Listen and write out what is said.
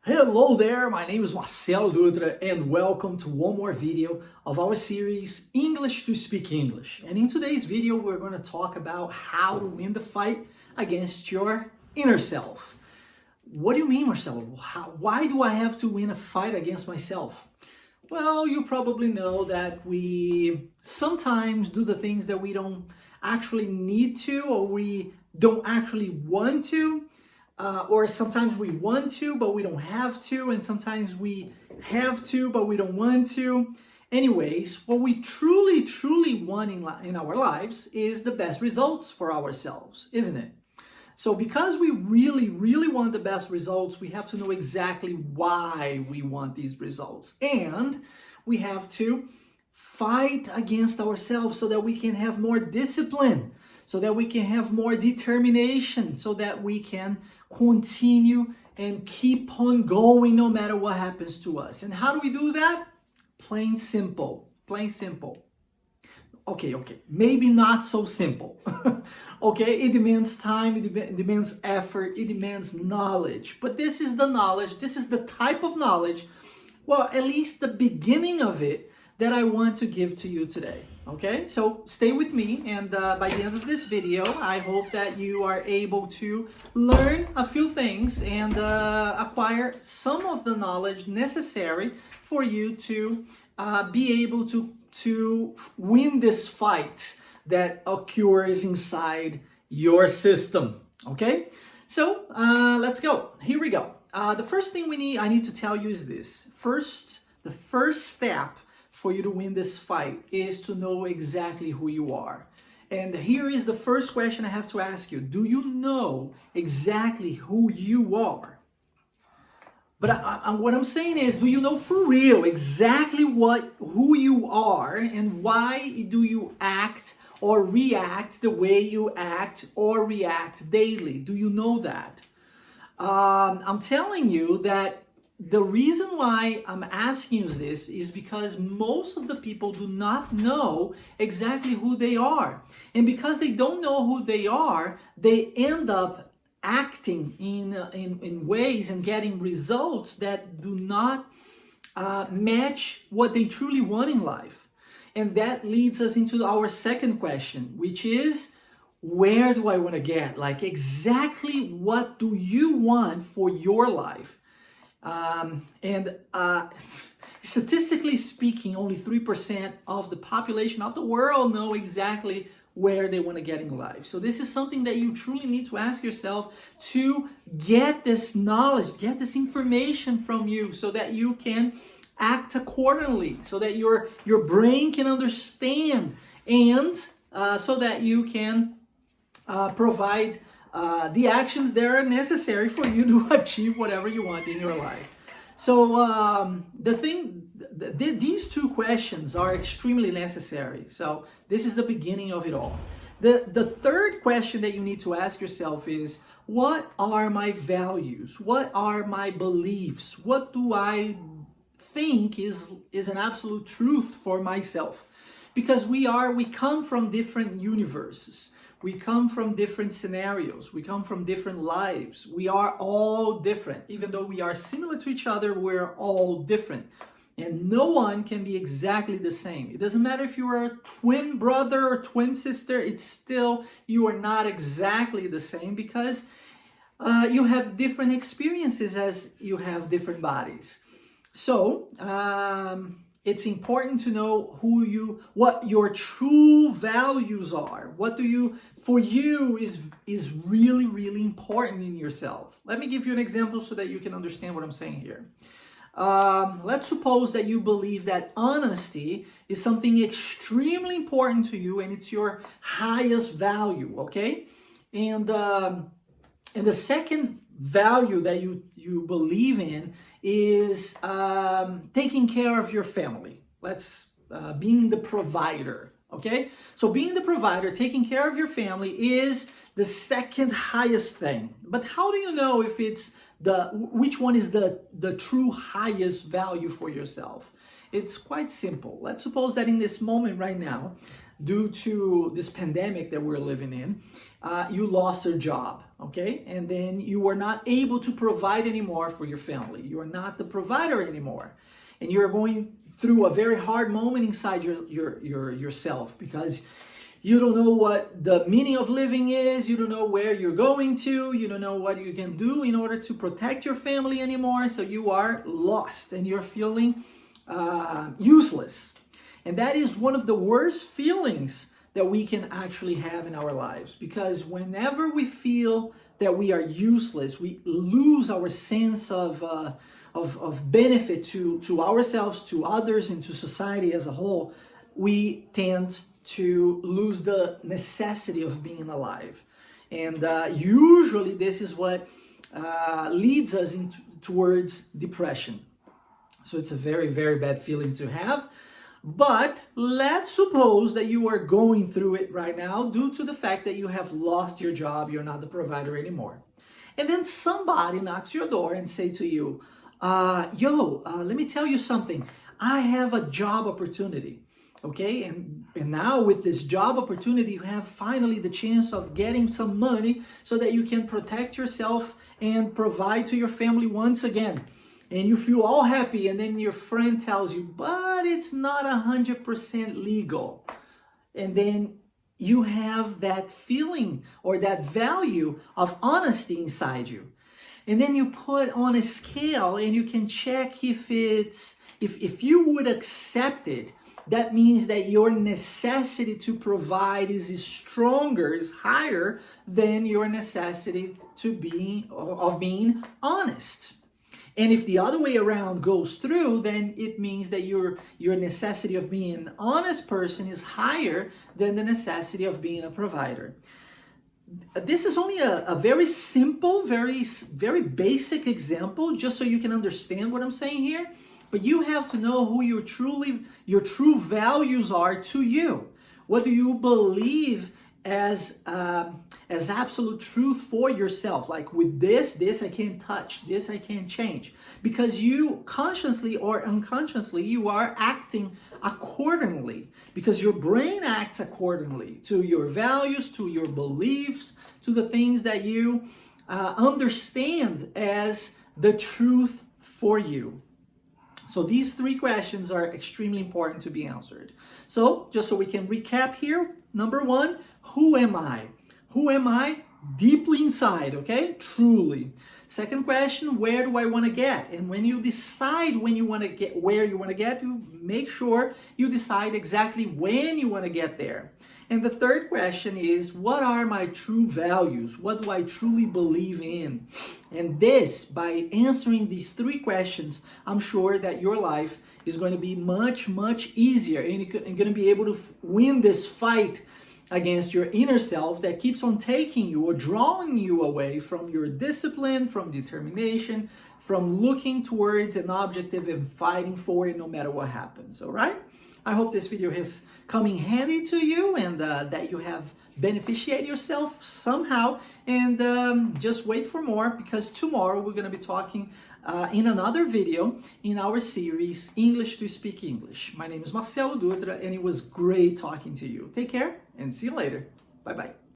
Hello there, my name is Marcelo Dutra and welcome to one more video of our series English to Speak English. And in today's video, we're going to talk about how to win the fight against your inner self. What do you mean, Marcelo? Why do I have to win a fight against myself? Well, you probably know that we sometimes do the things that we don't actually need to, or we don't actually want to. Or sometimes we want to, but we don't have to. And sometimes we have to, but we don't want to. Anyways, what we truly want in our lives is the best results for ourselves, isn't it? So because we really want the best results, we have to know exactly why we want these results. And we have to fight against ourselves so that we can have more discipline, so that we can have more determination, so that we can continue and keep on going no matter what happens to us. And how do we do that? Plain simple. Okay, maybe not so simple. Okay, it demands time, it demands effort, it demands knowledge. But this is the knowledge, this is the type of knowledge, well, at least the beginning of it, that I want to give to you today. Okay, so stay with me, and by the end of this video, I hope that you are able to learn a few things and acquire some of the knowledge necessary for you to be able to win this fight that occurs inside your system. Okay, so let's go. Here we go. The first thing I need to tell you is this. The first step for you to win this fight is to know exactly who you are. And here is the first question I have to ask you. Do you know exactly who you are? But what I'm saying is, do you know for real exactly who you are and why do you act or react the way you act or react daily? Do you know that? I'm telling you that the reason why I'm asking you this is because most of the people do not know exactly who they are. And because they don't know who they are, they end up acting in ways and getting results that do not match what they truly want in life. And that leads us into our second question, which is, where do I want to get? Like, exactly what do you want for your life? Statistically speaking, only 3% of the population of the world know exactly where they want to get in life. So this is something that you truly need to ask yourself to get this knowledge, get this information from you so that you can act accordingly, so that your brain can understand, and so that you can provide the actions that are necessary for you to achieve whatever you want in your life. So these two questions are extremely necessary. So this is the beginning of it all. The third question that you need to ask yourself is, what are my values? What are my beliefs? What do I think is an absolute truth for myself? Because we come from different universes. We come from different scenarios. We come from different lives. We are all different. Even though we are similar to each other, we're all different. And no one can be exactly the same. It doesn't matter if you are a twin brother or twin sister, it's still, you are not exactly the same because you have different experiences as you have different bodies. So, it's important to know what your true values are. What for you is really important in yourself. Let me give you an example so that you can understand what I'm saying here. Let's suppose that you believe that honesty is something extremely important to you and it's your highest value, okay? And the second value that you believe in is taking care of your family. Being the provider, okay? So being the provider, taking care of your family is the second highest thing. But how do you know if it's which one is the true highest value for yourself? It's quite simple. Let's suppose that in this moment right now, due to this pandemic that we're living in, you lost your job, okay? And then you were not able to provide anymore for your family. You are not the provider anymore. And you're going through a very hard moment inside yourself because you don't know what the meaning of living is, you don't know where you're going to, you don't know what you can do in order to protect your family anymore, so you are lost and you're feeling useless. And that is one of the worst feelings that we can actually have in our lives, because whenever we feel that we are useless, we lose our sense of benefit to ourselves, to others, and to society as a whole. We tend to lose the necessity of being alive. And usually this is what leads us towards depression. So it's a very, very bad feeling to have. But let's suppose that you are going through it right now due to the fact that you have lost your job, you're not the provider anymore. And then somebody knocks your door and say to you, let me tell you something. I have a job opportunity. Okay, and now with this job opportunity, you have finally the chance of getting some money so that you can protect yourself and provide to your family once again. And you feel all happy, and then your friend tells you, but it's not 100% legal. And then you have that feeling or that value of honesty inside you. And then you put on a scale and you can check if you would accept it. That means that your necessity to provide is stronger, is higher than your necessity of being honest. And if the other way around goes through, then it means that your necessity of being an honest person is higher than the necessity of being a provider. This is only a very simple, very, very basic example, just so you can understand what I'm saying here. But you have to know who your true values are to you. What do you believe as absolute truth for yourself? Like with this I can't touch, this I can't change. Because you consciously or unconsciously, you are acting accordingly. Because your brain acts accordingly to your values, to your beliefs, to the things that you understand as the truth for you. So these three questions are extremely important to be answered. So just so we can recap here, number one, who am I? Who am I deeply inside, okay? Truly. Second question, where do I want to get? And when you decide where you want to get, you make sure you decide exactly when you want to get there. And the third question is, what are my true values? What do I truly believe in? And this, by answering these three questions, I'm sure that your life is going to be much, much easier. And you're going to be able to win this fight against your inner self that keeps on taking you or drawing you away from your discipline, from determination, from looking towards an objective and fighting for it no matter what happens, all right? I hope this video has come in handy to you and that you have beneficiated yourself somehow. And just wait for more, because tomorrow we're going to be talking in another video in our series, English to Speak English. My name is Marcelo Dutra, and it was great talking to you. Take care and see you later. Bye-bye.